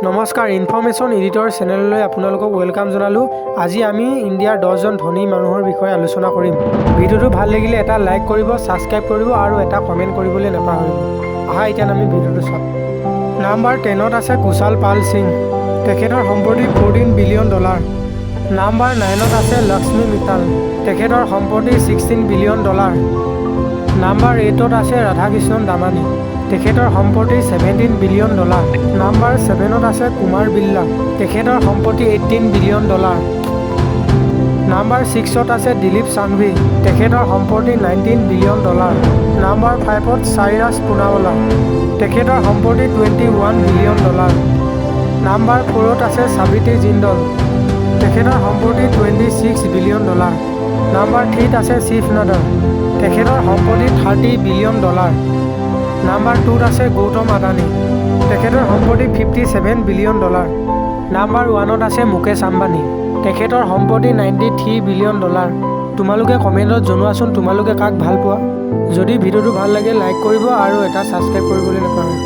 নমস্কাৰ, information editor চেনেললৈ আপোনালোকক welcome জনালোঁ। আজি আমি ইণ্ডিয়াৰ 10জন ধনী মানুহৰ বিষয়ে আলোচনা কৰিম। ভিডিঅ'টো ভাল লাগিলে এটা লাইক কৰিব, ছাবস্ক্ৰাইব কৰিব আৰু এটা কমেণ্ট কৰিবলৈ নাপাহৰিব। আহা এতিয়া আমি ভিডিঅ'টো চাওঁ। নাম্বাৰ 10ত আছে কুশাল পাল সিং, তেখেতৰ সম্পত্তি $14 বিলিয়ন। নাম্বাৰ 9ত আছে লক্ষ্মী মিত্তাল, তেখেতৰ সম্পত্তি $16 বিলিয়ন। নাম্বাৰ 8ত আছে ৰাধাকৃষ্ণন দামানী, তেখেতৰ সম্পত্তি $17 বিলিয়ন। নাম্বাৰ 7ত আছে কুমাৰ বিৰলা, তেখেতৰ সম্পত্তি $18 বিলিয়ন। নাম্বাৰ 6ত আছে দিলীপ সাংঘি, তেখেতৰ সম্পত্তি $19 বিলিয়ন। নাম্বাৰ 5ত চাইৰাছ পুনাৱালা, তেখেতৰ সম্পত্তি $21 বিলিয়ন। নাম্বাৰ 4ত আছে সাবিত্ৰী জিন্দল, তেখেতৰ সম্পত্তি $26 বিলিয়ন। নাম্বাৰ 3ত আছে শিৱ নাদাৰ, তেখেতৰ সম্পত্তি $30 বিলিয়ন। নাম্বাৰ 2ত আছে গৌতম আদানী, তেখেতৰ সম্পত্তি $57 বিলিয়ন। নাম্বাৰ 1ত আছে মুকেশ আম্বানী, তেখেতৰ সম্পত্তি $93 বিলিয়ন। তোমালোকে কমেণ্টত জনোৱাচোন তোমালোকে কাক ভাল পোৱা। যদি ভিডিঅ'টো ভাল লাগে লাইক কৰিব আৰু এটা ছাবস্ক্ৰাইব কৰিবলৈ নাপাহৰিব।